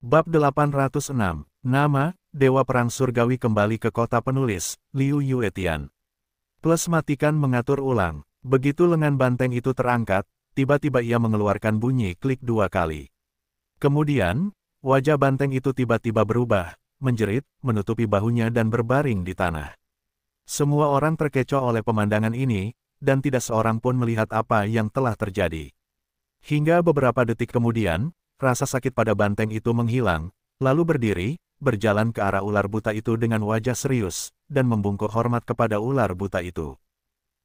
Bab 806, Nama, Dewa Perang Surgawi kembali ke kota penulis, Liu Yuetian. Plus matikan mengatur ulang. Begitu lengan banteng itu terangkat, tiba-tiba ia mengeluarkan bunyi klik 2 kali. Kemudian, wajah banteng itu tiba-tiba berubah, menjerit, menutupi bahunya dan berbaring di tanah. Semua orang terkecoh oleh pemandangan ini, dan tidak seorang pun melihat apa yang telah terjadi. Hingga beberapa detik kemudian, rasa sakit pada banteng itu menghilang, lalu berdiri, berjalan ke arah ular buta itu dengan wajah serius, dan membungkuk hormat kepada ular buta itu.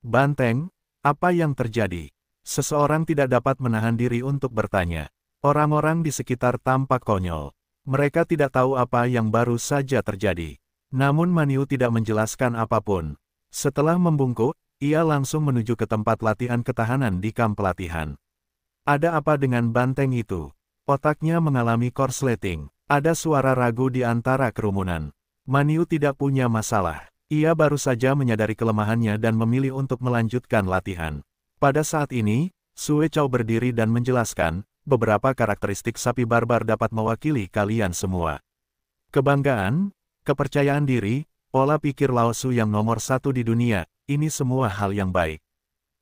Banteng, apa yang terjadi? Seseorang tidak dapat menahan diri untuk bertanya. Orang-orang di sekitar tampak konyol. Mereka tidak tahu apa yang baru saja terjadi. Namun Maniu tidak menjelaskan apapun. Setelah membungkuk, ia langsung menuju ke tempat latihan ketahanan di kamp pelatihan. Ada apa dengan banteng itu? Otaknya mengalami korsleting. Ada suara ragu di antara kerumunan. Maniu tidak punya masalah. Ia baru saja menyadari kelemahannya dan memilih untuk melanjutkan latihan. Pada saat ini, Sue Chao berdiri dan menjelaskan, beberapa karakteristik sapi barbar dapat mewakili kalian semua. Kebanggaan, kepercayaan diri, pola pikir Lao Su yang nomor 1 di dunia, ini semua hal yang baik.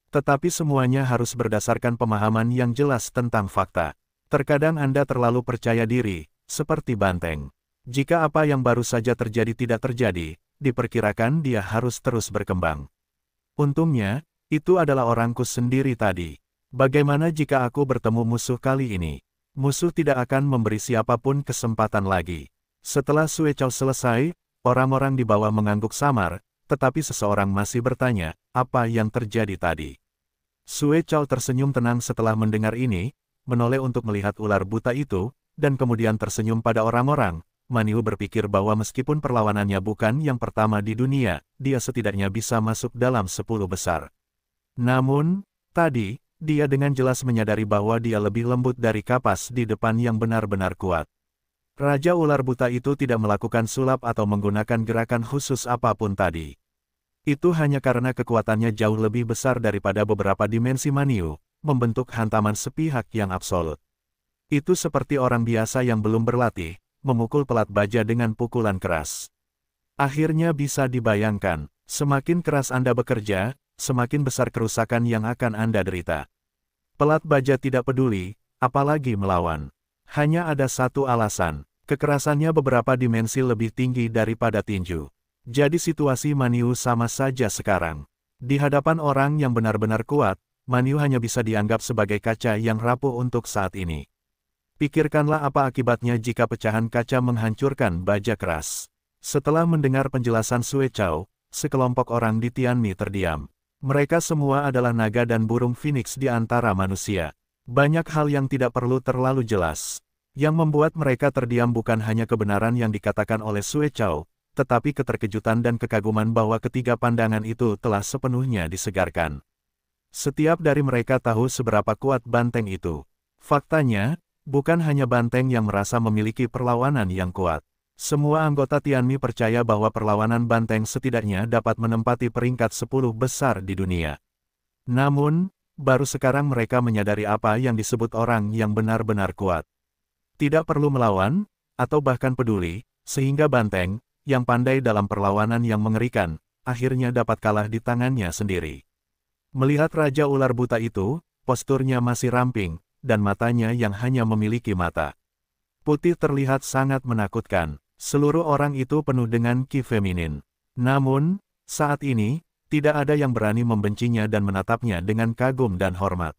Tetapi semuanya harus berdasarkan pemahaman yang jelas tentang fakta. Terkadang Anda terlalu percaya diri, seperti banteng. Jika apa yang baru saja terjadi tidak terjadi, diperkirakan dia harus terus berkembang. Untungnya, itu adalah orangku sendiri tadi. Bagaimana jika aku bertemu musuh kali ini? Musuh tidak akan memberi siapapun kesempatan lagi. Setelah Sue Chao selesai, orang-orang di bawah mengangguk samar, tetapi seseorang masih bertanya, apa yang terjadi tadi? Sue Chao tersenyum tenang setelah mendengar ini, menoleh untuk melihat ular buta itu, dan kemudian tersenyum pada orang-orang. Maniu berpikir bahwa meskipun perlawanannya bukan yang pertama di dunia, dia setidaknya bisa masuk dalam 10 besar. Namun, tadi, dia dengan jelas menyadari bahwa dia lebih lembut dari kapas di depan yang benar-benar kuat. Raja ular buta itu tidak melakukan sulap atau menggunakan gerakan khusus apapun tadi. Itu hanya karena kekuatannya jauh lebih besar daripada beberapa dimensi Maniu, membentuk hantaman sepihak yang absolut. Itu seperti orang biasa yang belum berlatih, memukul pelat baja dengan pukulan keras. Akhirnya bisa dibayangkan, semakin keras Anda bekerja, semakin besar kerusakan yang akan Anda derita. Pelat baja tidak peduli, apalagi melawan. Hanya ada satu alasan, kekerasannya beberapa dimensi lebih tinggi daripada tinju. Jadi situasi Maniu sama saja sekarang. Di hadapan orang yang benar-benar kuat, Maniu hanya bisa dianggap sebagai kaca yang rapuh untuk saat ini. Pikirkanlah apa akibatnya jika pecahan kaca menghancurkan baja keras. Setelah mendengar penjelasan Sue Chao, sekelompok orang di Tianmi terdiam. Mereka semua adalah naga dan burung phoenix di antara manusia. Banyak hal yang tidak perlu terlalu jelas. Yang membuat mereka terdiam bukan hanya kebenaran yang dikatakan oleh Sue Chao, tetapi keterkejutan dan kekaguman bahwa ketiga pandangan itu telah sepenuhnya disegarkan. Setiap dari mereka tahu seberapa kuat banteng itu. Faktanya, bukan hanya banteng yang merasa memiliki perlawanan yang kuat. Semua anggota Tianmi percaya bahwa perlawanan banteng setidaknya dapat menempati peringkat 10 besar di dunia. Namun, baru sekarang mereka menyadari apa yang disebut orang yang benar-benar kuat. Tidak perlu melawan, atau bahkan peduli, sehingga banteng, yang pandai dalam perlawanan yang mengerikan, akhirnya dapat kalah di tangannya sendiri. Melihat Raja Ular Buta itu, posturnya masih ramping, dan matanya yang hanya memiliki mata putih terlihat sangat menakutkan. Seluruh orang itu penuh dengan ki feminin. Namun, saat ini, tidak ada yang berani membencinya dan menatapnya dengan kagum dan hormat.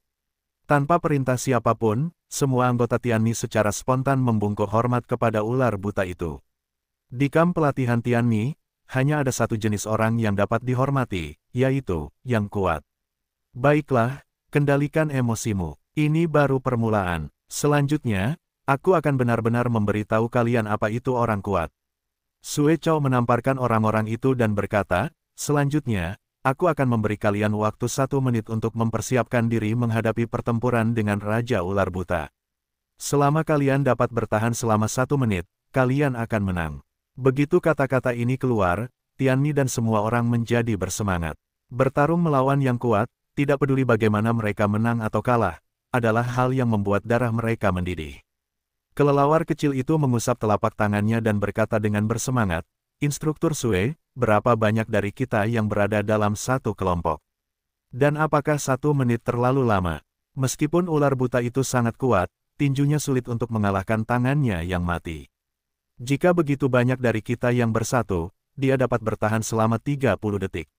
Tanpa perintah siapapun, semua anggota Tianmi secara spontan membungkuk hormat kepada ular buta itu. Di kamp pelatihan Tianmi, hanya ada satu jenis orang yang dapat dihormati, yaitu yang kuat. Baiklah, kendalikan emosimu. Ini baru permulaan. Selanjutnya, aku akan benar-benar memberitahu kalian apa itu orang kuat. Sue Chao menamparkan orang-orang itu dan berkata, selanjutnya, aku akan memberi kalian waktu 1 menit untuk mempersiapkan diri menghadapi pertempuran dengan Raja Ular Buta. Selama kalian dapat bertahan selama 1 menit, kalian akan menang. Begitu kata-kata ini keluar, Tianmi dan semua orang menjadi bersemangat. Bertarung melawan yang kuat, tidak peduli bagaimana mereka menang atau kalah, adalah hal yang membuat darah mereka mendidih. Kelelawar kecil itu mengusap telapak tangannya dan berkata dengan bersemangat, "Instruktur Sue, berapa banyak dari kita yang berada dalam satu kelompok? Dan apakah 1 menit terlalu lama?" Meskipun ular buta itu sangat kuat, tinjunya sulit untuk mengalahkan tangannya yang mati. Jika begitu banyak dari kita yang bersatu, dia dapat bertahan selama 30 detik.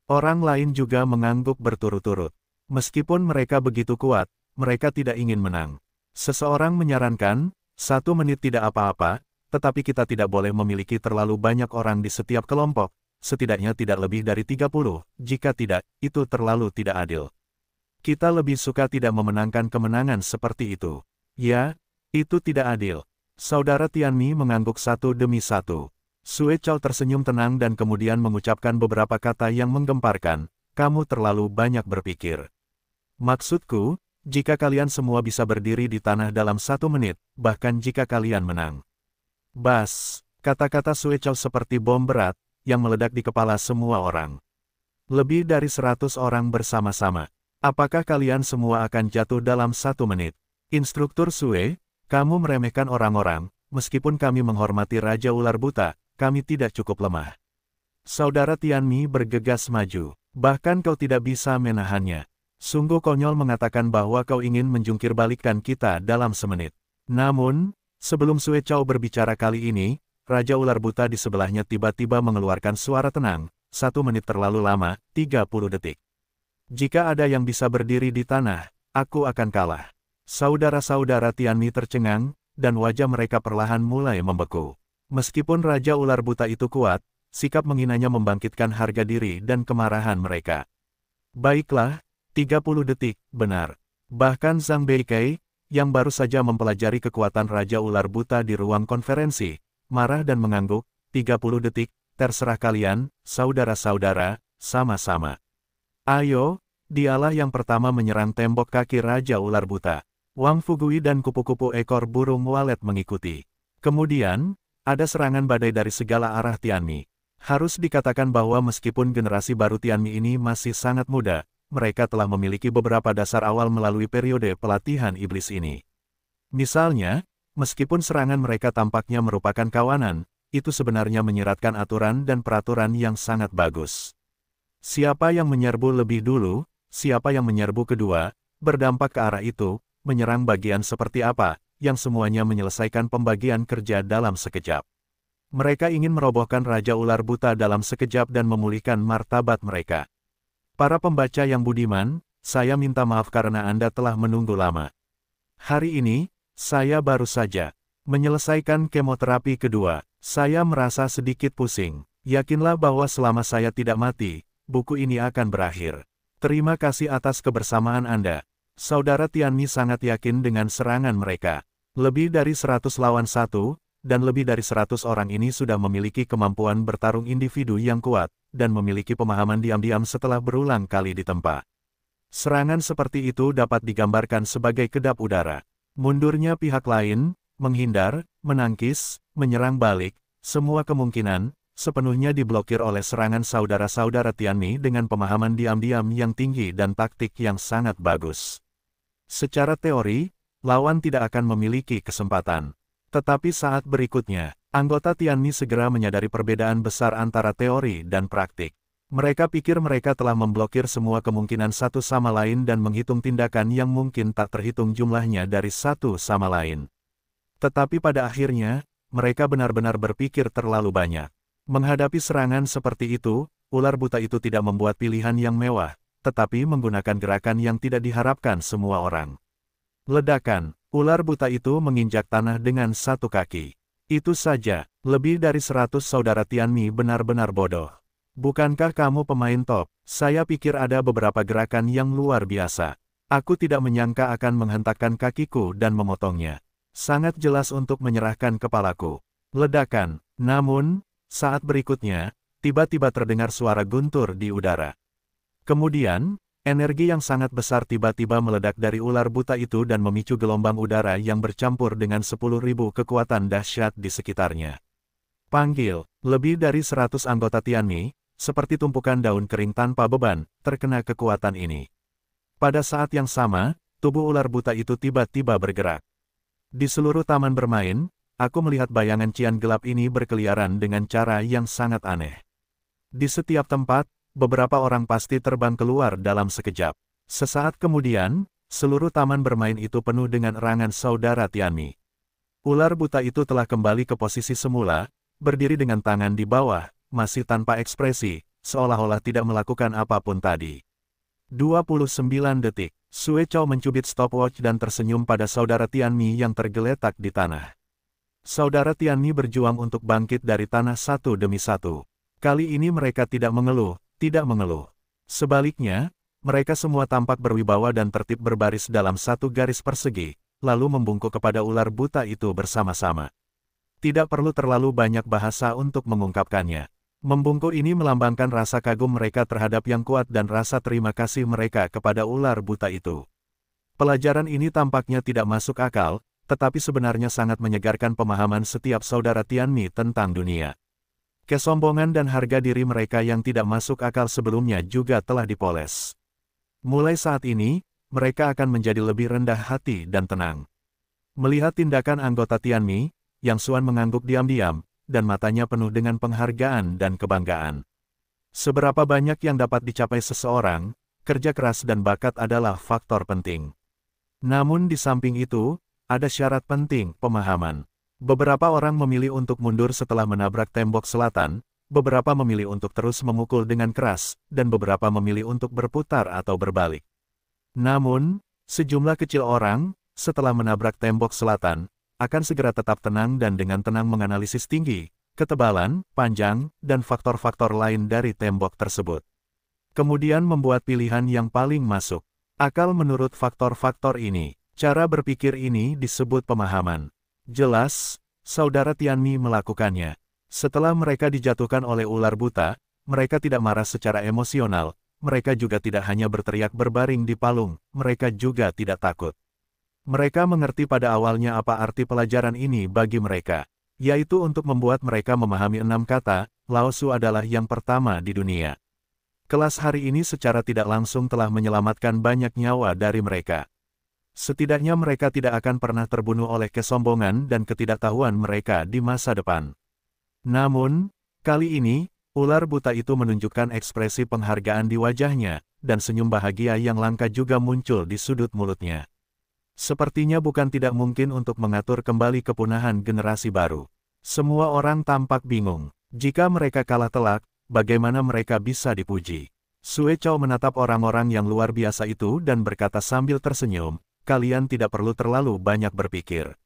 Orang lain juga mengangguk berturut-turut. Meskipun mereka begitu kuat, mereka tidak ingin menang. Seseorang menyarankan, 1 menit tidak apa-apa, tetapi kita tidak boleh memiliki terlalu banyak orang di setiap kelompok, setidaknya tidak lebih dari 30, jika tidak, itu terlalu tidak adil. Kita lebih suka tidak memenangkan kemenangan seperti itu. Ya, itu tidak adil. Saudara Tianmi mengangguk satu demi satu. Sue Chao tersenyum tenang dan kemudian mengucapkan beberapa kata yang menggemparkan, "Kamu terlalu banyak berpikir. Maksudku, jika kalian semua bisa berdiri di tanah dalam 1 menit, bahkan jika kalian menang." Bas, kata-kata Sue Chao seperti bom berat, yang meledak di kepala semua orang. Lebih dari 100 orang bersama-sama. Apakah kalian semua akan jatuh dalam 1 menit? Instruktur Sue, kamu meremehkan orang-orang, meskipun kami menghormati Raja Ular Buta, kami tidak cukup lemah. Saudara Tianmi bergegas maju. Bahkan kau tidak bisa menahannya. Sungguh konyol mengatakan bahwa kau ingin menjungkir balikkan kita dalam 1 menit. Namun, sebelum Sue Chao berbicara kali ini, Raja Ular Buta di sebelahnya tiba-tiba mengeluarkan suara tenang, 1 menit terlalu lama, 30 detik. Jika ada yang bisa berdiri di tanah, aku akan kalah. Saudara-saudara Tianmi tercengang, dan wajah mereka perlahan mulai membeku. Meskipun Raja Ular Buta itu kuat, sikap menghinanya membangkitkan harga diri dan kemarahan mereka. Baiklah, 30 detik, benar. Bahkan Zhang Beikei, yang baru saja mempelajari kekuatan Raja Ular Buta di ruang konferensi, marah dan mengangguk, 30 detik, terserah kalian, saudara-saudara, sama-sama. Ayo, dialah yang pertama menyerang tembok kaki Raja Ular Buta. Wang Fugui dan kupu-kupu ekor burung walet mengikuti. Kemudian, ada serangan badai dari segala arah Tianmi. Harus dikatakan bahwa meskipun generasi baru Tianmi ini masih sangat muda, mereka telah memiliki beberapa dasar awal melalui periode pelatihan iblis ini. Misalnya, meskipun serangan mereka tampaknya merupakan kawanan, itu sebenarnya menyiratkan aturan dan peraturan yang sangat bagus. Siapa yang menyerbu lebih dulu, siapa yang menyerbu kedua, berdampak ke arah itu, menyerang bagian seperti apa, yang semuanya menyelesaikan pembagian kerja dalam sekejap. Mereka ingin merobohkan Raja Ular Buta dalam sekejap dan memulihkan martabat mereka. Para pembaca yang budiman, saya minta maaf karena Anda telah menunggu lama. Hari ini, saya baru saja menyelesaikan kemoterapi kedua. Saya merasa sedikit pusing. Yakinlah bahwa selama saya tidak mati, buku ini akan berakhir. Terima kasih atas kebersamaan Anda. Saudara Tianmi sangat yakin dengan serangan mereka. Lebih dari 100 lawan 1, dan lebih dari 100 orang ini sudah memiliki kemampuan bertarung individu yang kuat, dan memiliki pemahaman diam-diam setelah berulang kali ditempa. Serangan seperti itu dapat digambarkan sebagai kedap udara. Mundurnya pihak lain, menghindar, menangkis, menyerang balik, semua kemungkinan, sepenuhnya diblokir oleh serangan saudara-saudara Tianmi dengan pemahaman diam-diam yang tinggi dan taktik yang sangat bagus. Secara teori, lawan tidak akan memiliki kesempatan. Tetapi saat berikutnya, anggota Tianmi segera menyadari perbedaan besar antara teori dan praktik. Mereka pikir mereka telah memblokir semua kemungkinan satu sama lain dan menghitung tindakan yang mungkin tak terhitung jumlahnya dari satu sama lain. Tetapi pada akhirnya, mereka benar-benar berpikir terlalu banyak. Menghadapi serangan seperti itu, ular buta itu tidak membuat pilihan yang mewah, tetapi menggunakan gerakan yang tidak diharapkan semua orang. Ledakan, ular buta itu menginjak tanah dengan satu kaki. Itu saja, lebih dari 100 saudara Tianmi benar-benar bodoh. Bukankah kamu pemain top? Saya pikir ada beberapa gerakan yang luar biasa. Aku tidak menyangka akan menghentakkan kakiku dan memotongnya. Sangat jelas untuk menyerahkan kepalaku. Ledakan, namun, saat berikutnya, tiba-tiba terdengar suara guntur di udara. Kemudian, energi yang sangat besar tiba-tiba meledak dari ular buta itu dan memicu gelombang udara yang bercampur dengan 10.000 kekuatan dahsyat di sekitarnya. Panggil, lebih dari 100 anggota Tianmi, seperti tumpukan daun kering tanpa beban, terkena kekuatan ini. Pada saat yang sama, tubuh ular buta itu tiba-tiba bergerak. Di seluruh taman bermain, aku melihat bayangan cian gelap ini berkeliaran dengan cara yang sangat aneh. Di setiap tempat, beberapa orang pasti terbang keluar dalam sekejap. Sesaat kemudian, seluruh taman bermain itu penuh dengan erangan saudara Tianmi. Ular buta itu telah kembali ke posisi semula, berdiri dengan tangan di bawah, masih tanpa ekspresi, seolah-olah tidak melakukan apapun tadi. 29 detik. Sue Chow mencubit stopwatch dan tersenyum pada saudara Tianmi yang tergeletak di tanah. Saudara Tianmi berjuang untuk bangkit dari tanah satu demi satu. Kali ini mereka tidak mengeluh, tidak mengeluh. Sebaliknya, mereka semua tampak berwibawa dan tertib berbaris dalam satu garis persegi, lalu membungkuk kepada ular buta itu bersama-sama. Tidak perlu terlalu banyak bahasa untuk mengungkapkannya. Membungkuk ini melambangkan rasa kagum mereka terhadap yang kuat dan rasa terima kasih mereka kepada ular buta itu. Pelajaran ini tampaknya tidak masuk akal, tetapi sebenarnya sangat menyegarkan pemahaman setiap saudara Tianmi tentang dunia. Kesombongan dan harga diri mereka yang tidak masuk akal sebelumnya juga telah dipoles. Mulai saat ini, mereka akan menjadi lebih rendah hati dan tenang. Melihat tindakan anggota Tianmi, Yang Xuan mengangguk diam-diam, dan matanya penuh dengan penghargaan dan kebanggaan. Seberapa banyak yang dapat dicapai seseorang, kerja keras dan bakat adalah faktor penting. Namun di samping itu, ada syarat penting, pemahaman. Beberapa orang memilih untuk mundur setelah menabrak tembok selatan, beberapa memilih untuk terus memukul dengan keras, dan beberapa memilih untuk berputar atau berbalik. Namun, sejumlah kecil orang, setelah menabrak tembok selatan, akan segera tetap tenang dan dengan tenang menganalisis tinggi, ketebalan, panjang, dan faktor-faktor lain dari tembok tersebut. Kemudian membuat pilihan yang paling masuk akal menurut faktor-faktor ini. Cara berpikir ini disebut pemahaman. Jelas, saudara Tianmi melakukannya. Setelah mereka dijatuhkan oleh ular buta, mereka tidak marah secara emosional, mereka juga tidak hanya berteriak berbaring di palung, mereka juga tidak takut. Mereka mengerti pada awalnya apa arti pelajaran ini bagi mereka, yaitu untuk membuat mereka memahami 6 kata, Lao Su adalah yang pertama di dunia. Kelas hari ini secara tidak langsung telah menyelamatkan banyak nyawa dari mereka. Setidaknya mereka tidak akan pernah terbunuh oleh kesombongan dan ketidaktahuan mereka di masa depan. Namun, kali ini, ular buta itu menunjukkan ekspresi penghargaan di wajahnya, dan senyum bahagia yang langka juga muncul di sudut mulutnya. Sepertinya bukan tidak mungkin untuk mengatur kembali kepunahan generasi baru. Semua orang tampak bingung. Jika mereka kalah telak, bagaimana mereka bisa dipuji? Sue Chow menatap orang-orang yang luar biasa itu dan berkata sambil tersenyum, kalian tidak perlu terlalu banyak berpikir.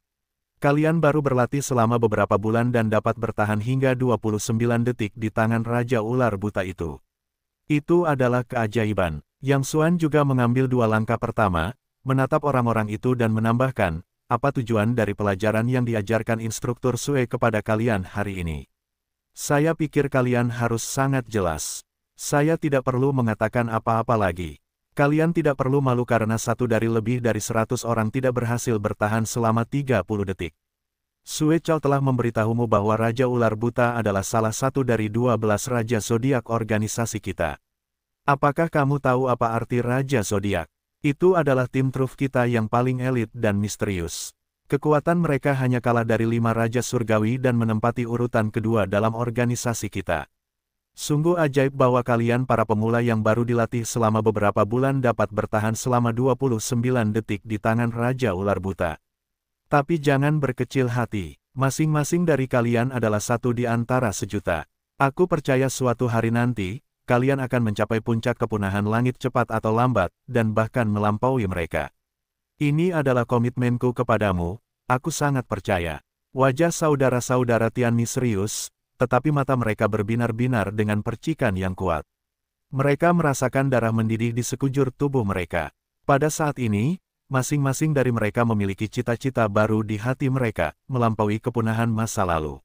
Kalian baru berlatih selama beberapa bulan dan dapat bertahan hingga 29 detik di tangan Raja Ular Buta itu. Itu adalah keajaiban. Yang Xuan juga mengambil 2 langkah pertama, menatap orang-orang itu dan menambahkan, apa tujuan dari pelajaran yang diajarkan instruktur Sue kepada kalian hari ini? Saya pikir kalian harus sangat jelas. Saya tidak perlu mengatakan apa-apa lagi. Kalian tidak perlu malu karena satu dari lebih dari 100 orang tidak berhasil bertahan selama 30 detik. Sue Chow telah memberitahumu bahwa Raja Ular Buta adalah salah satu dari 12 Raja Zodiak organisasi kita. Apakah kamu tahu apa arti Raja Zodiak? Itu adalah tim truf kita yang paling elit dan misterius. Kekuatan mereka hanya kalah dari 5 Raja Surgawi dan menempati urutan kedua dalam organisasi kita. Sungguh ajaib bahwa kalian para pemula yang baru dilatih selama beberapa bulan dapat bertahan selama 29 detik di tangan Raja Ular Buta. Tapi jangan berkecil hati, masing-masing dari kalian adalah satu di antara sejuta. Aku percaya suatu hari nanti, kalian akan mencapai puncak kepunahan langit cepat atau lambat, dan bahkan melampaui mereka. Ini adalah komitmenku kepadamu, aku sangat percaya. Wajah saudara-saudara Tianmi serius, tetapi mata mereka berbinar-binar dengan percikan yang kuat. Mereka merasakan darah mendidih di sekujur tubuh mereka. Pada saat ini, masing-masing dari mereka memiliki cita-cita baru di hati mereka, melampaui kepunahan masa lalu.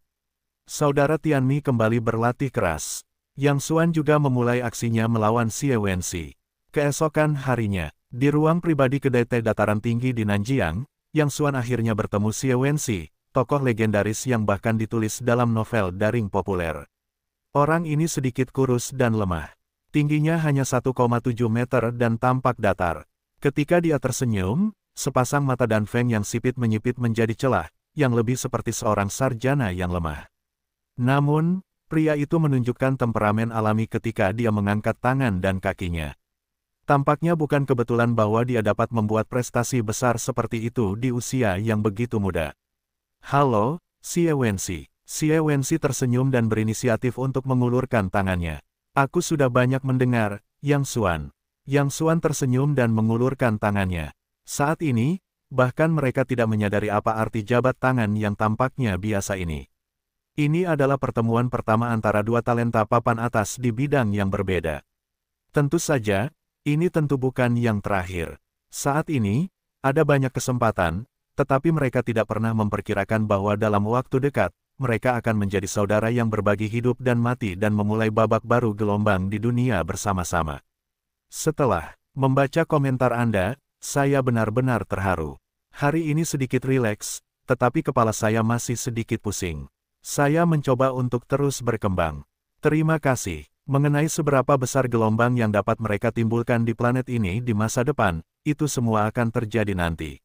Saudara Tianmi kembali berlatih keras. Yang Xuan juga memulai aksinya melawan Xie Wenxi. Keesokan harinya, di ruang pribadi kedai teh dataran tinggi di Nanjiang, Yang Xuan akhirnya bertemu Xie Wenxi, tokoh legendaris yang bahkan ditulis dalam novel daring populer. Orang ini sedikit kurus dan lemah. Tingginya hanya 1,7 meter dan tampak datar. Ketika dia tersenyum, sepasang mata dan feng yang sipit menyipit menjadi celah, yang lebih seperti seorang sarjana yang lemah. Namun, pria itu menunjukkan temperamen alami ketika dia mengangkat tangan dan kakinya. Tampaknya bukan kebetulan bahwa dia dapat membuat prestasi besar seperti itu di usia yang begitu muda. Halo, Xie Wenxi. Xie Wenxi tersenyum dan berinisiatif untuk mengulurkan tangannya. Aku sudah banyak mendengar, Yang Xuan. Yang Xuan tersenyum dan mengulurkan tangannya. Saat ini, bahkan mereka tidak menyadari apa arti jabat tangan yang tampaknya biasa ini. Ini adalah pertemuan pertama antara dua talenta papan atas di bidang yang berbeda. Tentu saja, ini tentu bukan yang terakhir. Saat ini, ada banyak kesempatan, tetapi mereka tidak pernah memperkirakan bahwa dalam waktu dekat, mereka akan menjadi saudara yang berbagi hidup dan mati dan memulai babak baru gelombang di dunia bersama-sama. Setelah membaca komentar Anda, saya benar-benar terharu. Hari ini sedikit rileks, tetapi kepala saya masih sedikit pusing. Saya mencoba untuk terus berkembang. Terima kasih. Mengenai seberapa besar gelombang yang dapat mereka timbulkan di planet ini di masa depan, itu semua akan terjadi nanti.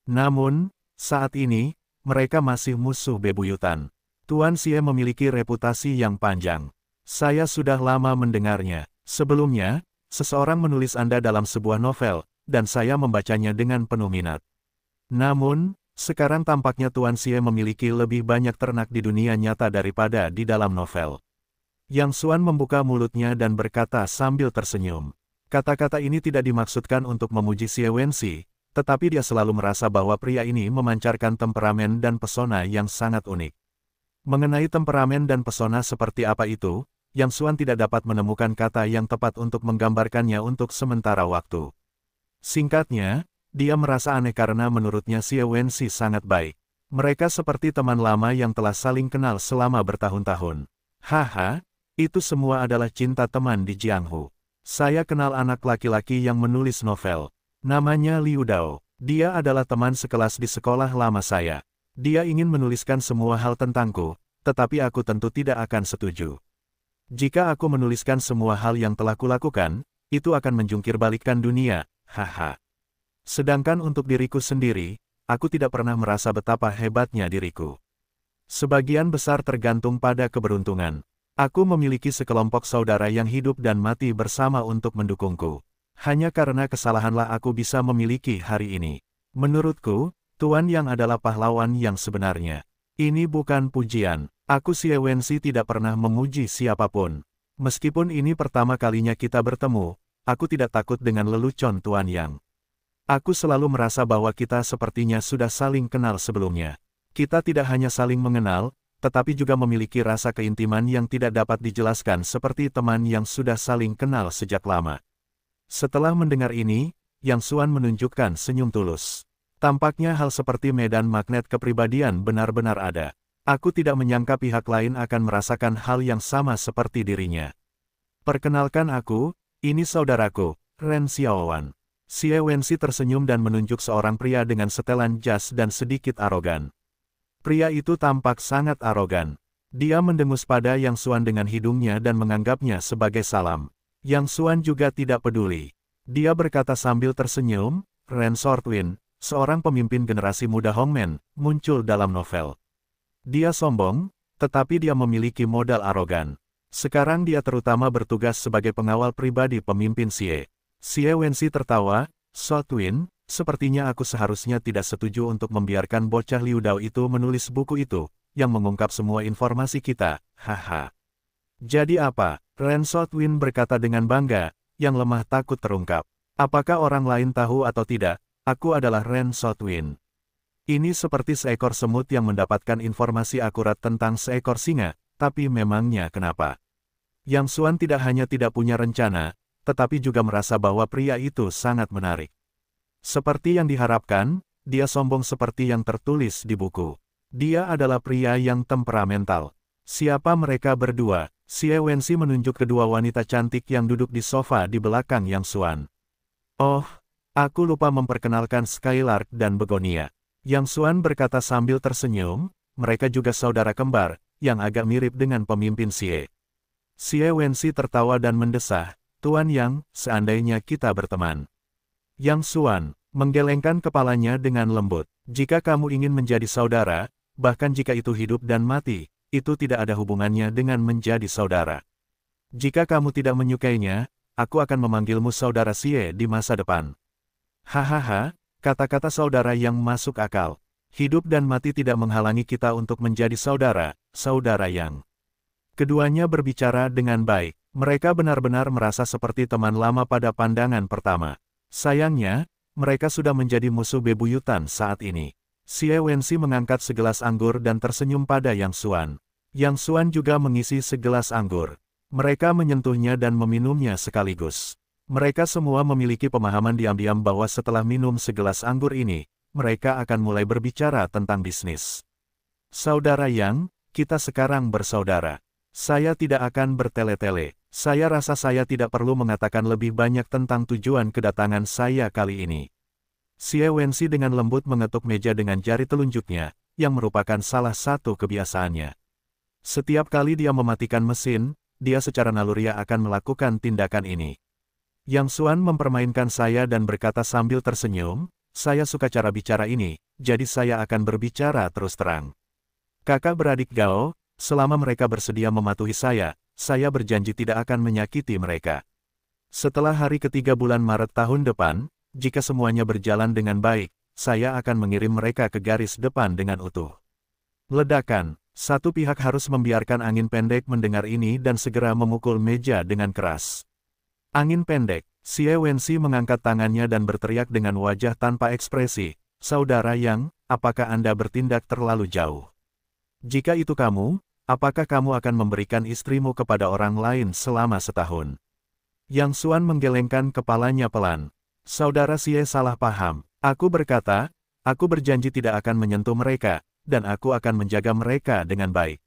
Namun, saat ini, mereka masih musuh bebuyutan. Tuan Xie memiliki reputasi yang panjang. Saya sudah lama mendengarnya. Sebelumnya, seseorang menulis Anda dalam sebuah novel, dan saya membacanya dengan penuh minat. Namun, sekarang tampaknya Tuan Xie memiliki lebih banyak ternak di dunia nyata daripada di dalam novel. Yang Xuan membuka mulutnya dan berkata sambil tersenyum. Kata-kata ini tidak dimaksudkan untuk memuji Xie Wenxi, tetapi dia selalu merasa bahwa pria ini memancarkan temperamen dan pesona yang sangat unik. Mengenai temperamen dan pesona seperti apa itu, Yang Xuan tidak dapat menemukan kata yang tepat untuk menggambarkannya untuk sementara waktu. Singkatnya, dia merasa aneh karena menurutnya Xie Wenxi sangat baik. Mereka seperti teman lama yang telah saling kenal selama bertahun-tahun. Haha, itu semua adalah cinta teman di Jianghu. Saya kenal anak laki-laki yang menulis novel. Namanya Liu Dao. Dia adalah teman sekelas di sekolah lama saya. Dia ingin menuliskan semua hal tentangku, tetapi aku tentu tidak akan setuju. Jika aku menuliskan semua hal yang telah kulakukan, itu akan menjungkirbalikkan dunia. Haha. Sedangkan untuk diriku sendiri, aku tidak pernah merasa betapa hebatnya diriku. Sebagian besar tergantung pada keberuntungan. Aku memiliki sekelompok saudara yang hidup dan mati bersama untuk mendukungku. Hanya karena kesalahanlah aku bisa memiliki hari ini. Menurutku, Tuan Yang adalah pahlawan yang sebenarnya. Ini bukan pujian. Aku Xie Wenxi tidak pernah memuji siapapun. Meskipun ini pertama kalinya kita bertemu, aku tidak takut dengan lelucon Tuan Yang. Aku selalu merasa bahwa kita sepertinya sudah saling kenal sebelumnya. Kita tidak hanya saling mengenal, tetapi juga memiliki rasa keintiman yang tidak dapat dijelaskan seperti teman yang sudah saling kenal sejak lama. Setelah mendengar ini, Yang Xuan menunjukkan senyum tulus. Tampaknya hal seperti medan magnet kepribadian benar-benar ada. Aku tidak menyangka pihak lain akan merasakan hal yang sama seperti dirinya. Perkenalkan aku, ini saudaraku, Ren Xiaowan. Xie Wenxi tersenyum dan menunjuk seorang pria dengan setelan jas dan sedikit arogan. Pria itu tampak sangat arogan. Dia mendengus pada Yang Xuan dengan hidungnya dan menganggapnya sebagai salam. Yang Xuan juga tidak peduli. Dia berkata sambil tersenyum, Ren Shortwind, seorang pemimpin generasi muda Hongmen, muncul dalam novel. Dia sombong, tetapi dia memiliki modal arogan. Sekarang dia terutama bertugas sebagai pengawal pribadi pemimpin Xie. Xie Wenxi tertawa, Shortwind, sepertinya aku seharusnya tidak setuju untuk membiarkan bocah Liu Dao itu menulis buku itu, yang mengungkap semua informasi kita, haha. Jadi apa? Ren Shortwind berkata dengan bangga, yang lemah takut terungkap. Apakah orang lain tahu atau tidak, aku adalah Ren Shortwind. Ini seperti seekor semut yang mendapatkan informasi akurat tentang seekor singa, tapi memangnya kenapa? Yang Xuan tidak hanya tidak punya rencana, tetapi juga merasa bahwa pria itu sangat menarik. Seperti yang diharapkan, dia sombong seperti yang tertulis di buku. Dia adalah pria yang temperamental. Siapa mereka berdua? Xie Wenxi menunjuk kedua wanita cantik yang duduk di sofa di belakang Yang Xuan. Oh, aku lupa memperkenalkan Skylark dan Begonia. Yang Xuan berkata sambil tersenyum, mereka juga saudara kembar, yang agak mirip dengan pemimpin Xie. Xie Wenxi tertawa dan mendesah, Tuan Yang, seandainya kita berteman. Yang Xuan, Menggelengkan kepalanya dengan lembut. Jika kamu ingin menjadi saudara, bahkan jika itu hidup dan mati, itu tidak ada hubungannya dengan menjadi saudara. Jika kamu tidak menyukainya, aku akan memanggilmu saudara Xie di masa depan. Hahaha, kata-kata saudara yang masuk akal. Hidup dan mati tidak menghalangi kita untuk menjadi saudara, saudara Yang. Keduanya berbicara dengan baik. Mereka benar-benar merasa seperti teman lama pada pandangan pertama. Sayangnya, mereka sudah menjadi musuh bebuyutan saat ini. Xie Wenxi mengangkat segelas anggur dan tersenyum pada Yang Xuan. Yang Xuan juga mengisi segelas anggur. Mereka menyentuhnya dan meminumnya sekaligus. Mereka semua memiliki pemahaman diam-diam bahwa setelah minum segelas anggur ini, mereka akan mulai berbicara tentang bisnis. Saudara Yang, kita sekarang bersaudara. Saya tidak akan bertele-tele. Saya rasa saya tidak perlu mengatakan lebih banyak tentang tujuan kedatangan saya kali ini. Xie Wenxi dengan lembut mengetuk meja dengan jari telunjuknya, yang merupakan salah satu kebiasaannya. Setiap kali dia mematikan mesin, dia secara naluriah akan melakukan tindakan ini. Yang Xuan mempermainkan saya dan berkata sambil tersenyum, saya suka cara bicara ini, jadi saya akan berbicara terus terang. Kakak beradik Gao, selama mereka bersedia mematuhi saya berjanji tidak akan menyakiti mereka. Setelah hari ketiga bulan Maret tahun depan, jika semuanya berjalan dengan baik, saya akan mengirim mereka ke garis depan dengan utuh. Ledakan, satu pihak harus membiarkan angin pendek mendengar ini dan segera memukul meja dengan keras. Angin pendek, Xie Wenxi mengangkat tangannya dan berteriak dengan wajah tanpa ekspresi, Saudara Yang, apakah Anda bertindak terlalu jauh? Jika itu kamu, apakah kamu akan memberikan istrimu kepada orang lain selama setahun? Yang Xuan menggelengkan kepalanya pelan. Saudara Xie salah paham. Aku berkata, aku berjanji tidak akan menyentuh mereka, dan aku akan menjaga mereka dengan baik.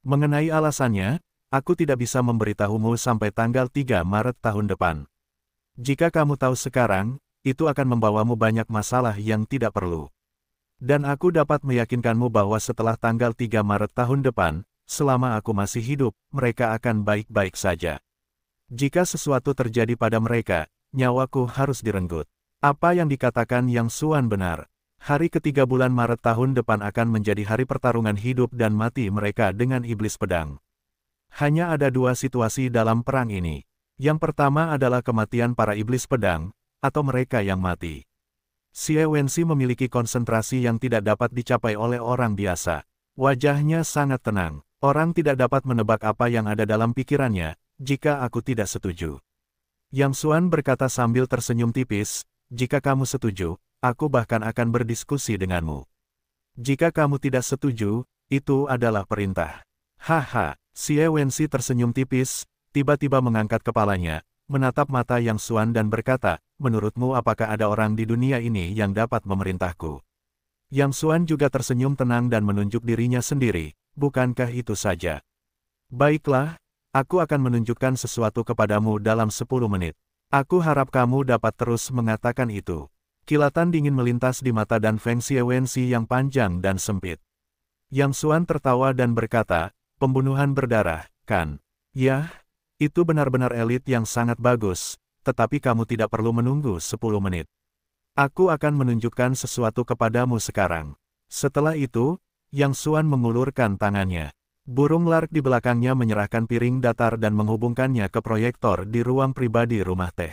Mengenai alasannya, aku tidak bisa memberitahumu sampai tanggal 3 Maret tahun depan. Jika kamu tahu sekarang, itu akan membawamu banyak masalah yang tidak perlu. Dan aku dapat meyakinkanmu bahwa setelah tanggal 3 Maret tahun depan, selama aku masih hidup, mereka akan baik-baik saja. Jika sesuatu terjadi pada mereka, nyawaku harus direnggut. Apa yang dikatakan Yang Xuan benar. Hari ketiga bulan Maret tahun depan akan menjadi hari pertarungan hidup dan mati mereka dengan iblis pedang. Hanya ada dua situasi dalam perang ini. Yang pertama adalah kematian para iblis pedang, atau mereka yang mati. Xie Wenxi memiliki konsentrasi yang tidak dapat dicapai oleh orang biasa. Wajahnya sangat tenang. Orang tidak dapat menebak apa yang ada dalam pikirannya, jika aku tidak setuju. Yang Xuan berkata sambil tersenyum tipis, jika kamu setuju, aku bahkan akan berdiskusi denganmu. Jika kamu tidak setuju, itu adalah perintah. Haha, Xie Wenxi tersenyum tipis, tiba-tiba mengangkat kepalanya, menatap mata Yang Xuan dan berkata, menurutmu apakah ada orang di dunia ini yang dapat memerintahku? Yang Xuan juga tersenyum tenang dan menunjuk dirinya sendiri, bukankah itu saja? Baiklah, aku akan menunjukkan sesuatu kepadamu dalam 10 menit. Aku harap kamu dapat terus mengatakan itu. Kilatan dingin melintas di mata dan Feng Xie Wenxi yang panjang dan sempit. Yang Xuan tertawa dan berkata, pembunuhan berdarah, kan? Yah, itu benar-benar elit yang sangat bagus, tetapi kamu tidak perlu menunggu 10 menit. Aku akan menunjukkan sesuatu kepadamu sekarang. Setelah itu, Yang Xuan mengulurkan tangannya. Burung lark di belakangnya menyerahkan piring datar dan menghubungkannya ke proyektor di ruang pribadi rumah teh.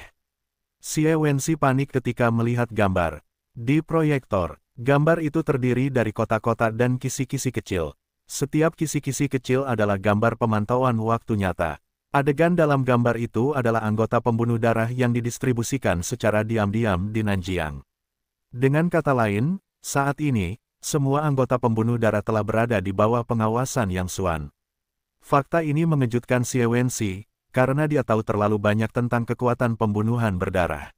Xie Wenxi panik ketika melihat gambar. Di proyektor, gambar itu terdiri dari kotak-kotak dan kisi-kisi kecil. Setiap kisi-kisi kecil adalah gambar pemantauan waktu nyata. Adegan dalam gambar itu adalah anggota pembunuh darah yang didistribusikan secara diam-diam di Nanjiang. Dengan kata lain, saat ini, semua anggota pembunuh darah telah berada di bawah pengawasan Yang Xuan. Fakta ini mengejutkan Xie Wenxi, karena dia tahu terlalu banyak tentang kekuatan pembunuhan berdarah.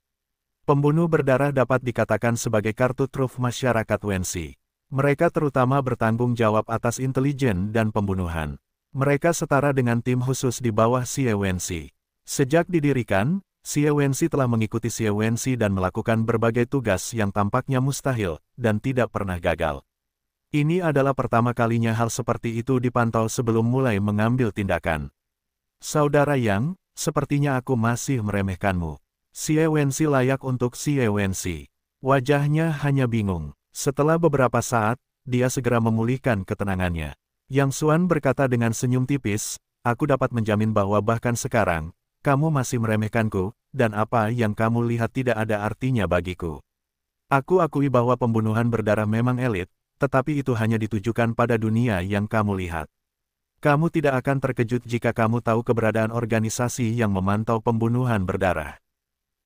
Pembunuh berdarah dapat dikatakan sebagai kartu truf masyarakat Wenxi. Mereka terutama bertanggung jawab atas intelijen dan pembunuhan. Mereka setara dengan tim khusus di bawah Xie Wenxi. Sejak didirikan, Xie Wenxi telah mengikuti Xie Wenxi dan melakukan berbagai tugas yang tampaknya mustahil, dan tidak pernah gagal. Ini adalah pertama kalinya hal seperti itu dipantau sebelum mulai mengambil tindakan. Saudara Yang, sepertinya aku masih meremehkanmu. Xie Wenxi layak untuk Xie Wenxi. Wajahnya hanya bingung. Setelah beberapa saat, dia segera memulihkan ketenangannya. Yang Xuan berkata dengan senyum tipis, aku dapat menjamin bahwa bahkan sekarang, kamu masih meremehkanku, dan apa yang kamu lihat tidak ada artinya bagiku. Aku akui bahwa pembunuhan berdarah memang elit, tetapi itu hanya ditujukan pada dunia yang kamu lihat. Kamu tidak akan terkejut jika kamu tahu keberadaan organisasi yang memantau pembunuhan berdarah.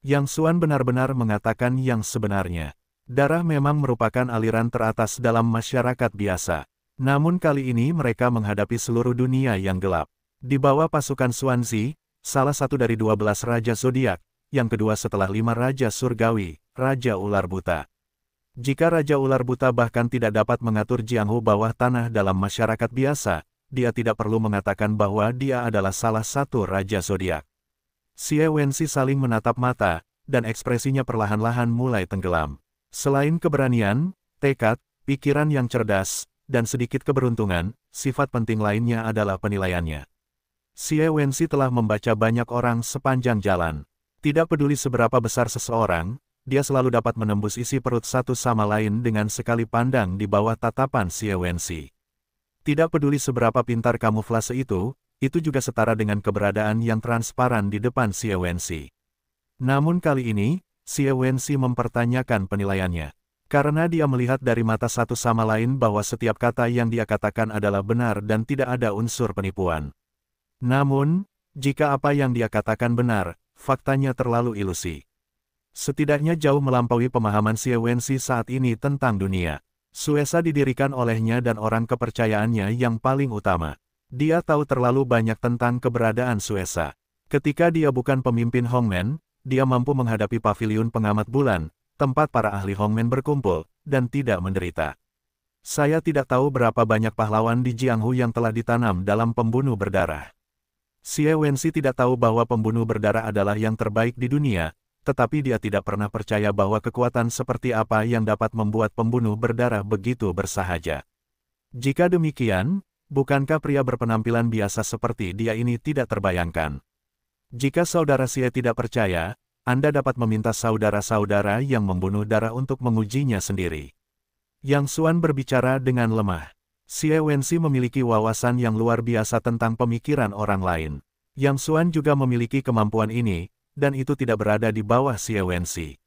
Yang Xuan benar-benar mengatakan yang sebenarnya. Darah memang merupakan aliran teratas dalam masyarakat biasa. Namun kali ini mereka menghadapi seluruh dunia yang gelap. Di bawah pasukan Xuanzi, salah satu dari 12 Raja Zodiak, yang kedua setelah 5 Raja Surgawi, Raja Ular Buta. Jika Raja Ular Buta bahkan tidak dapat mengatur Jianghu bawah tanah dalam masyarakat biasa, dia tidak perlu mengatakan bahwa dia adalah salah satu Raja Zodiak. Xie Wenxi saling menatap mata, dan ekspresinya perlahan-lahan mulai tenggelam. Selain keberanian, tekad, pikiran yang cerdas, dan sedikit keberuntungan, sifat penting lainnya adalah penilaiannya. Xie Wenxi telah membaca banyak orang sepanjang jalan. Tidak peduli seberapa besar seseorang, dia selalu dapat menembus isi perut satu sama lain dengan sekali pandang di bawah tatapan Xie Wenxi. Tidak peduli seberapa pintar kamuflase itu juga setara dengan keberadaan yang transparan di depan Xie Wenxi. Namun kali ini, Xie Wenxi mempertanyakan penilaiannya. Karena dia melihat dari mata satu sama lain bahwa setiap kata yang dia katakan adalah benar dan tidak ada unsur penipuan. Namun, jika apa yang dia katakan benar, faktanya terlalu ilusi. Setidaknya jauh melampaui pemahaman Xie Wenxi saat ini tentang dunia. Suesa didirikan olehnya dan orang kepercayaannya yang paling utama. Dia tahu terlalu banyak tentang keberadaan Suesa. Ketika dia bukan pemimpin Hongmen, dia mampu menghadapi paviliun pengamat bulan, tempat para ahli Hongmen berkumpul, dan tidak menderita. Saya tidak tahu berapa banyak pahlawan di Jianghu yang telah ditanam dalam pembunuh berdarah. Xie Wenxi tidak tahu bahwa pembunuh berdarah adalah yang terbaik di dunia, tetapi dia tidak pernah percaya bahwa kekuatan seperti apa yang dapat membuat pembunuh berdarah begitu bersahaja. Jika demikian, bukankah pria berpenampilan biasa seperti dia ini tidak terbayangkan? Jika saudara Xie tidak percaya, Anda dapat meminta saudara-saudara yang membunuh darah untuk mengujinya sendiri. Yang Xuan berbicara dengan lemah. Xie Wenxi memiliki wawasan yang luar biasa tentang pemikiran orang lain. Yang Xuan juga memiliki kemampuan ini, dan itu tidak berada di bawah Xie Wenxi.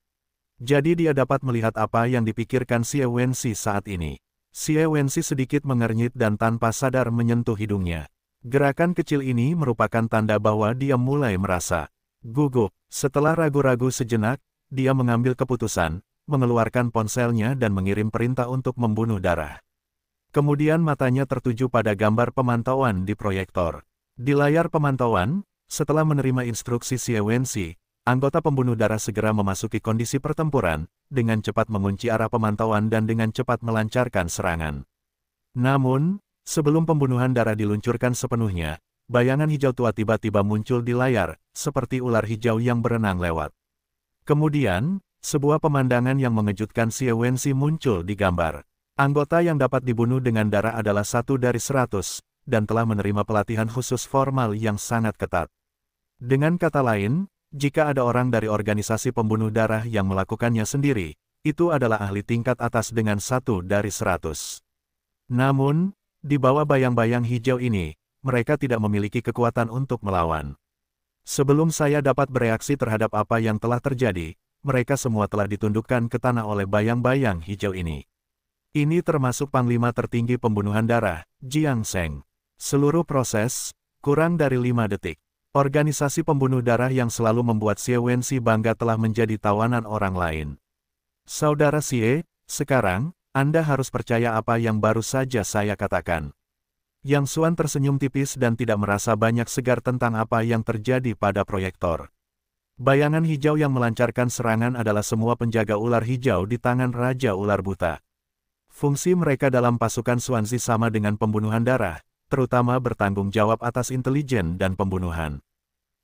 Jadi dia dapat melihat apa yang dipikirkan Xie Wenxi saat ini. Xie Wenxi sedikit mengernyit dan tanpa sadar menyentuh hidungnya. Gerakan kecil ini merupakan tanda bahwa dia mulai merasa gugup. Setelah ragu-ragu sejenak, dia mengambil keputusan, mengeluarkan ponselnya dan mengirim perintah untuk membunuh darah. Kemudian matanya tertuju pada gambar pemantauan di proyektor. Di layar pemantauan, setelah menerima instruksi Xie Wenxi, anggota pembunuh darah segera memasuki kondisi pertempuran, dengan cepat mengunci arah pemantauan dan dengan cepat melancarkan serangan. Namun, sebelum pembunuhan darah diluncurkan sepenuhnya, bayangan hijau tua tiba-tiba muncul di layar, seperti ular hijau yang berenang lewat. Kemudian, sebuah pemandangan yang mengejutkan Xie Wenxi muncul di gambar. Anggota yang dapat dibunuh dengan darah adalah 1 dari 100, dan telah menerima pelatihan khusus formal yang sangat ketat. Dengan kata lain, jika ada orang dari organisasi pembunuh darah yang melakukannya sendiri, itu adalah ahli tingkat atas dengan 1 dari 100. Namun, di bawah bayang-bayang hijau ini, mereka tidak memiliki kekuatan untuk melawan. Sebelum saya dapat bereaksi terhadap apa yang telah terjadi, mereka semua telah ditundukkan ke tanah oleh bayang-bayang hijau ini. Ini termasuk panglima tertinggi pembunuhan darah, Jiang Sheng. Seluruh proses, kurang dari 5 detik. Organisasi pembunuh darah yang selalu membuat Xie Wenxi bangga telah menjadi tawanan orang lain. Saudara Xie, sekarang, Anda harus percaya apa yang baru saja saya katakan. Yang Xuan tersenyum tipis dan tidak merasa banyak segar tentang apa yang terjadi pada proyektor. Bayangan hijau yang melancarkan serangan adalah semua penjaga ular hijau di tangan Raja Ular Buta. Fungsi mereka dalam pasukan Xuanzi sama dengan pembunuhan darah, terutama bertanggung jawab atas intelijen dan pembunuhan.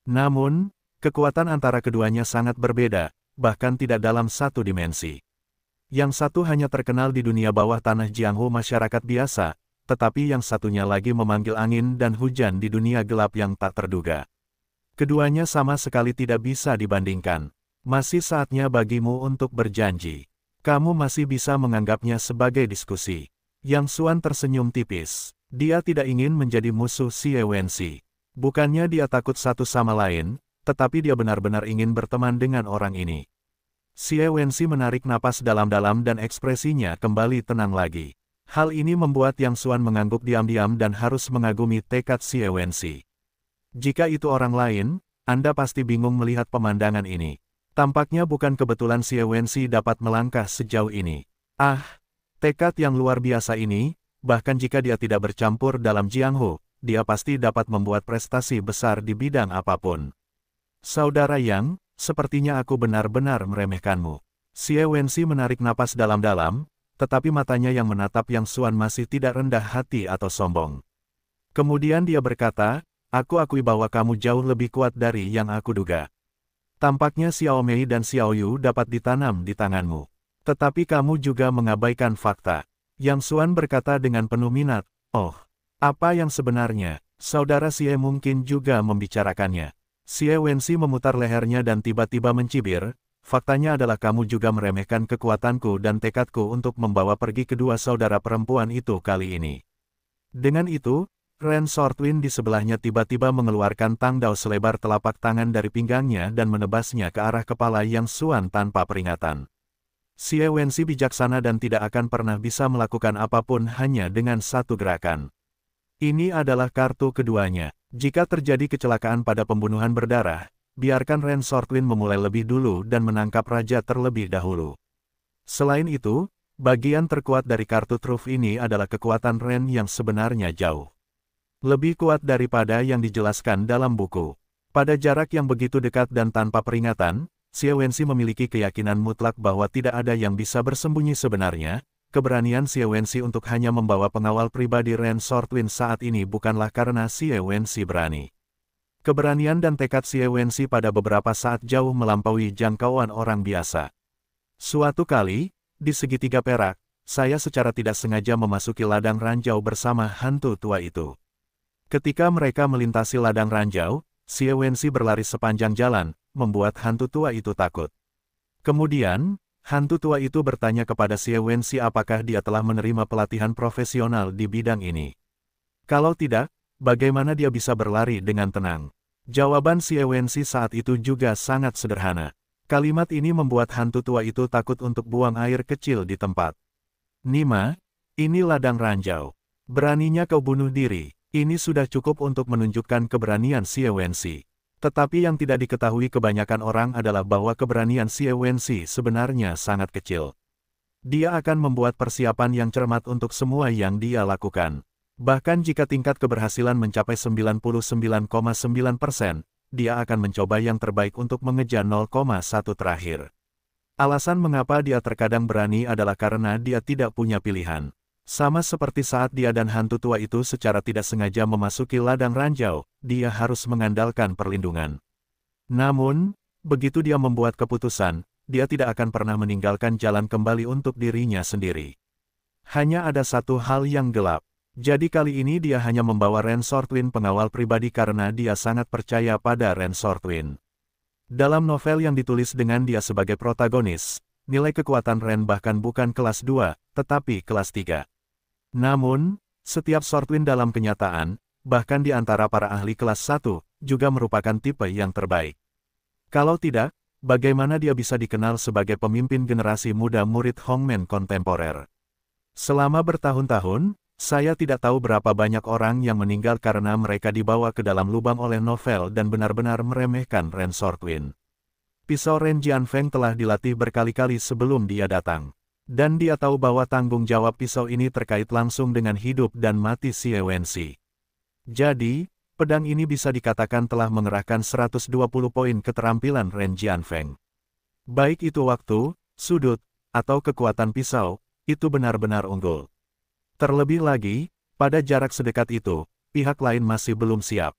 Namun, kekuatan antara keduanya sangat berbeda, bahkan tidak dalam satu dimensi. Yang satu hanya terkenal di dunia bawah tanah Jianghu masyarakat biasa, tetapi yang satunya lagi memanggil angin dan hujan di dunia gelap yang tak terduga. Keduanya sama sekali tidak bisa dibandingkan. Masih saatnya bagimu untuk berjanji. Kamu masih bisa menganggapnya sebagai diskusi. Yang Xuan tersenyum tipis. Dia tidak ingin menjadi musuh Xie Wenxi. Bukannya dia takut satu sama lain, tetapi dia benar-benar ingin berteman dengan orang ini. Xie Wenxi menarik napas dalam-dalam dan ekspresinya kembali tenang lagi. Hal ini membuat Yang Xuan mengangguk diam-diam dan harus mengagumi tekad Xie Wenxi. Jika itu orang lain, Anda pasti bingung melihat pemandangan ini. Tampaknya bukan kebetulan Xie Wenxi dapat melangkah sejauh ini. Ah, tekad yang luar biasa ini, bahkan jika dia tidak bercampur dalam Jianghu, dia pasti dapat membuat prestasi besar di bidang apapun. Saudara Yang, sepertinya aku benar-benar meremehkanmu. Xie Wenxi menarik napas dalam-dalam, tetapi matanya yang menatap Yang Xuan masih tidak rendah hati atau sombong. Kemudian dia berkata, aku akui bahwa kamu jauh lebih kuat dari yang aku duga. Tampaknya Xiao Mei dan Xiao Yu dapat ditanam di tanganmu. Tetapi kamu juga mengabaikan fakta. Yang Xuan berkata dengan penuh minat, oh, apa yang sebenarnya, saudara Xie mungkin juga membicarakannya. Xie Wenxi memutar lehernya dan tiba-tiba mencibir, faktanya adalah kamu juga meremehkan kekuatanku dan tekadku untuk membawa pergi kedua saudara perempuan itu kali ini. Dengan itu, Ren Shortwind di sebelahnya tiba-tiba mengeluarkan tangdao selebar telapak tangan dari pinggangnya dan menebasnya ke arah kepala Yang Xuan tanpa peringatan. Xie Wenxi bijaksana dan tidak akan pernah bisa melakukan apapun hanya dengan satu gerakan. Ini adalah kartu keduanya. Jika terjadi kecelakaan pada pembunuhan berdarah, biarkan Ren Shortwind memulai lebih dulu dan menangkap raja terlebih dahulu. Selain itu, bagian terkuat dari kartu truf ini adalah kekuatan Ren yang sebenarnya jauh lebih kuat daripada yang dijelaskan dalam buku. Pada jarak yang begitu dekat dan tanpa peringatan, Xie Wenxi memiliki keyakinan mutlak bahwa tidak ada yang bisa bersembunyi sebenarnya. Keberanian Xie Wenxi untuk hanya membawa pengawal pribadi Ren Shortwind saat ini bukanlah karena Xie Wenxi berani. Keberanian dan tekad Xie Wenxi pada beberapa saat jauh melampaui jangkauan orang biasa. Suatu kali, di segitiga perak, saya secara tidak sengaja memasuki ladang ranjau bersama hantu tua itu. Ketika mereka melintasi ladang ranjau, Xie Wenxi berlari sepanjang jalan, membuat hantu tua itu takut. Kemudian, hantu tua itu bertanya kepada Xie Wenxi apakah dia telah menerima pelatihan profesional di bidang ini. Kalau tidak, bagaimana dia bisa berlari dengan tenang? Jawaban Xie Wenxi saat itu juga sangat sederhana. Kalimat ini membuat hantu tua itu takut untuk buang air kecil di tempat. Nima, ini ladang ranjau. Beraninya kau bunuh diri. Ini sudah cukup untuk menunjukkan keberanian Xie Wenxi. Tetapi yang tidak diketahui kebanyakan orang adalah bahwa keberanian Xie Wenxi sebenarnya sangat kecil. Dia akan membuat persiapan yang cermat untuk semua yang dia lakukan. Bahkan jika tingkat keberhasilan mencapai 99,9%, dia akan mencoba yang terbaik untuk mengejar 0,1 terakhir. Alasan mengapa dia terkadang berani adalah karena dia tidak punya pilihan. Sama seperti saat dia dan hantu tua itu secara tidak sengaja memasuki ladang ranjau, dia harus mengandalkan perlindungan. Namun, begitu dia membuat keputusan, dia tidak akan pernah meninggalkan jalan kembali untuk dirinya sendiri. Hanya ada satu hal yang gelap. Jadi kali ini dia hanya membawa Ren Shortwind pengawal pribadi karena dia sangat percaya pada Ren Shortwind. Dalam novel yang ditulis dengan dia sebagai protagonis, nilai kekuatan Ren bahkan bukan kelas 2, tetapi kelas 3. Namun, setiap Shortwind dalam kenyataan, bahkan di antara para ahli kelas 1, juga merupakan tipe yang terbaik. Kalau tidak, bagaimana dia bisa dikenal sebagai pemimpin generasi muda murid Hongmen kontemporer? Selama bertahun-tahun, saya tidak tahu berapa banyak orang yang meninggal karena mereka dibawa ke dalam lubang oleh novel dan benar-benar meremehkan Ren Shortwind. Pisau Ren Jianfeng telah dilatih berkali-kali sebelum dia datang. Dan dia tahu bahwa tanggung jawab pisau ini terkait langsung dengan hidup dan mati Xie Wenxi. Jadi, pedang ini bisa dikatakan telah mengerahkan 120 poin keterampilan Ren Jianfeng. Baik itu waktu, sudut, atau kekuatan pisau, itu benar-benar unggul. Terlebih lagi, pada jarak sedekat itu, pihak lain masih belum siap.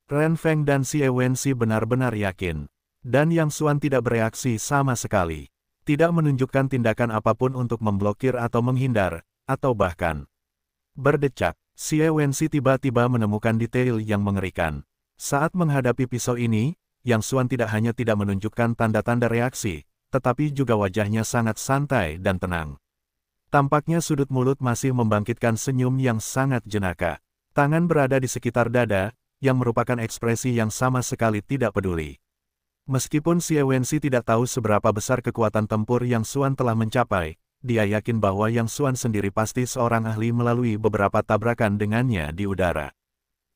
Ren Feng dan Xie Wenxi benar-benar yakin. Dan Yang Xuan tidak bereaksi sama sekali. Tidak menunjukkan tindakan apapun untuk memblokir atau menghindar, atau bahkan berdecak. Xie Wenxi tiba-tiba menemukan detail yang mengerikan. Saat menghadapi pisau ini, Yang Xuan tidak hanya tidak menunjukkan tanda-tanda reaksi, tetapi juga wajahnya sangat santai dan tenang. Tampaknya sudut mulut masih membangkitkan senyum yang sangat jenaka. Tangan berada di sekitar dada, yang merupakan ekspresi yang sama sekali tidak peduli. Meskipun Xie Wenxi tidak tahu seberapa besar kekuatan tempur Yang Xuan telah mencapai, dia yakin bahwa Yang Xuan sendiri pasti seorang ahli melalui beberapa tabrakan dengannya di udara.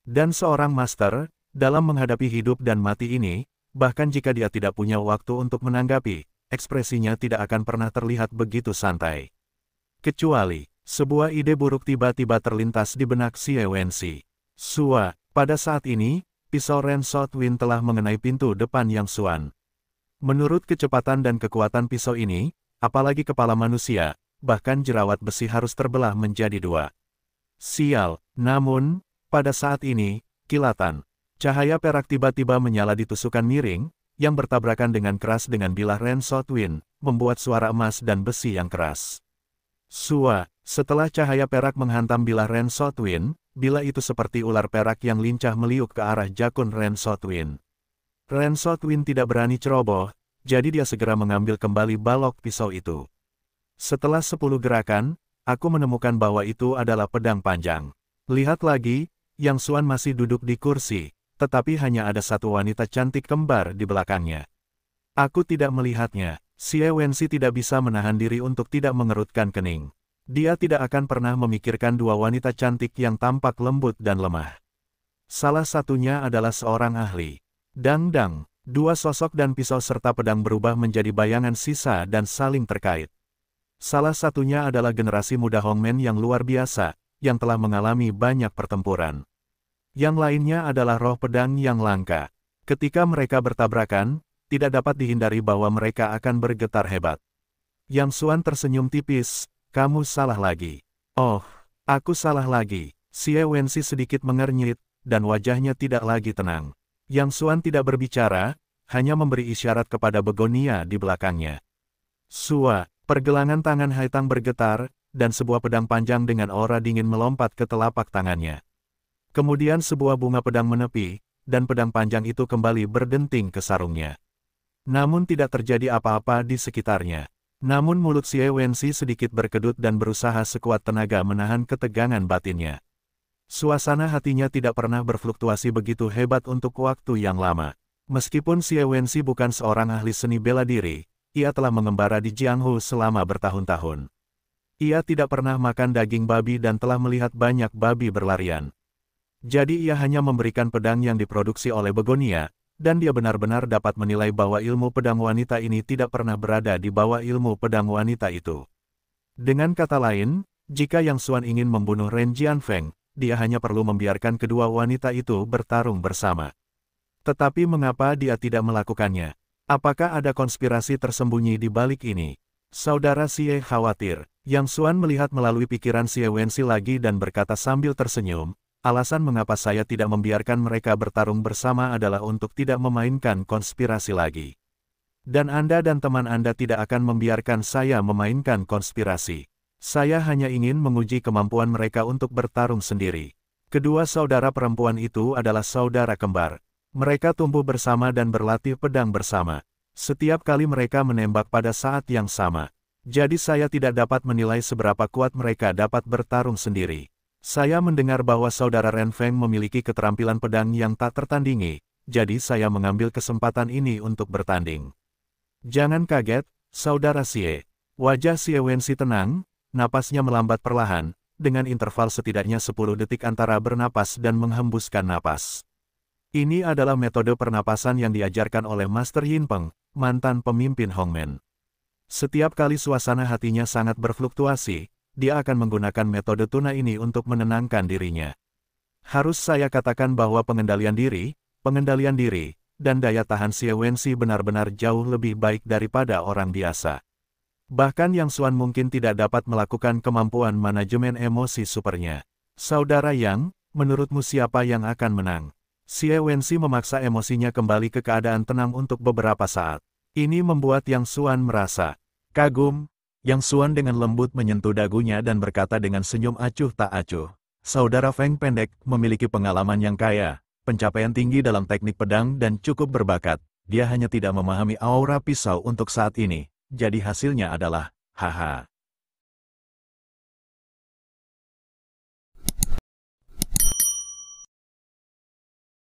Dan seorang master, dalam menghadapi hidup dan mati ini, bahkan jika dia tidak punya waktu untuk menanggapi, ekspresinya tidak akan pernah terlihat begitu santai. Kecuali, sebuah ide buruk tiba-tiba terlintas di benak Xie Wenxi. Pada saat ini, pisau Ren Shot Wind telah mengenai pintu depan Yang Xuan. Menurut kecepatan dan kekuatan pisau ini, apalagi kepala manusia, bahkan jerawat besi harus terbelah menjadi dua. Sial, namun, pada saat ini, kilatan, cahaya perak tiba-tiba menyala di tusukan miring, yang bertabrakan dengan keras dengan bilah Ren Shot Wind, membuat suara emas dan besi yang keras. Setelah cahaya perak menghantam bilah Ren Shot Wind, bila itu seperti ular perak yang lincah meliuk ke arah jakun Ren Shot Wind. Ren Shot Wind tidak berani ceroboh, jadi dia segera mengambil kembali balok pisau itu. Setelah 10 gerakan, aku menemukan bahwa itu adalah pedang panjang. Lihat lagi, Yang Xuan masih duduk di kursi, tetapi hanya ada satu wanita cantik kembar di belakangnya. Aku tidak melihatnya. Xie Wenxi tidak bisa menahan diri untuk tidak mengerutkan kening. Dia tidak akan pernah memikirkan dua wanita cantik yang tampak lembut dan lemah. Salah satunya adalah seorang ahli. Dang-dang, dua sosok dan pisau serta pedang berubah menjadi bayangan sisa dan saling terkait. Salah satunya adalah generasi muda Hongmen yang luar biasa, yang telah mengalami banyak pertempuran. Yang lainnya adalah roh pedang yang langka. Ketika mereka bertabrakan, tidak dapat dihindari bahwa mereka akan bergetar hebat. Yang Xuan tersenyum tipis, kamu salah lagi. Oh, aku salah lagi. Xie Wenxi sedikit mengernyit, dan wajahnya tidak lagi tenang. Yang Xuan tidak berbicara, hanya memberi isyarat kepada begonia di belakangnya. Pergelangan tangan Haitang bergetar, dan sebuah pedang panjang dengan aura dingin melompat ke telapak tangannya. Kemudian sebuah bunga pedang menepi, dan pedang panjang itu kembali berdenting ke sarungnya. Namun tidak terjadi apa-apa di sekitarnya. Namun mulut Xie Wenxi sedikit berkedut dan berusaha sekuat tenaga menahan ketegangan batinnya. Suasana hatinya tidak pernah berfluktuasi begitu hebat untuk waktu yang lama. Meskipun Xie Wenxi bukan seorang ahli seni bela diri, ia telah mengembara di Jianghu selama bertahun-tahun. Ia tidak pernah makan daging babi dan telah melihat banyak babi berlarian. Jadi ia hanya memberikan pedang yang diproduksi oleh begonia, dan dia benar-benar dapat menilai bahwa ilmu pedang wanita ini tidak pernah berada di bawah ilmu pedang wanita itu. Dengan kata lain, jika Yang Xuan ingin membunuh Ren Jianfeng, dia hanya perlu membiarkan kedua wanita itu bertarung bersama. Tetapi mengapa dia tidak melakukannya? Apakah ada konspirasi tersembunyi di balik ini? Saudara Xie khawatir. Yang Xuan melihat melalui pikiran Xie Wenxi lagi dan berkata sambil tersenyum, alasan mengapa saya tidak membiarkan mereka bertarung bersama adalah untuk tidak memainkan konspirasi lagi. Dan Anda dan teman Anda tidak akan membiarkan saya memainkan konspirasi. Saya hanya ingin menguji kemampuan mereka untuk bertarung sendiri. Kedua saudara perempuan itu adalah saudara kembar. Mereka tumbuh bersama dan berlatih pedang bersama. Setiap kali mereka menembak pada saat yang sama. Jadi saya tidak dapat menilai seberapa kuat mereka dapat bertarung sendiri. Saya mendengar bahwa saudara Ren Feng memiliki keterampilan pedang yang tak tertandingi, jadi saya mengambil kesempatan ini untuk bertanding. Jangan kaget, saudara Xie. Wajah Xie Wenxi tenang, napasnya melambat perlahan, dengan interval setidaknya 10 detik antara bernapas dan menghembuskan napas. Ini adalah metode pernapasan yang diajarkan oleh Master Yin Peng, mantan pemimpin Hongmen. Setiap kali suasana hatinya sangat berfluktuasi, dia akan menggunakan metode tuna ini untuk menenangkan dirinya. Harus saya katakan bahwa pengendalian diri, dan daya tahan Xie Wenxi benar-benar jauh lebih baik daripada orang biasa. Bahkan Yang Xuan mungkin tidak dapat melakukan kemampuan manajemen emosi supernya. Saudara Yang, menurutmu siapa yang akan menang? Xie Wenxi memaksa emosinya kembali ke keadaan tenang untuk beberapa saat. Ini membuat Yang Xuan merasa kagum. Yang Xuan dengan lembut menyentuh dagunya dan berkata dengan senyum acuh tak acuh. Saudara Feng pendek memiliki pengalaman yang kaya, pencapaian tinggi dalam teknik pedang dan cukup berbakat. Dia hanya tidak memahami aura pisau untuk saat ini, jadi hasilnya adalah, haha.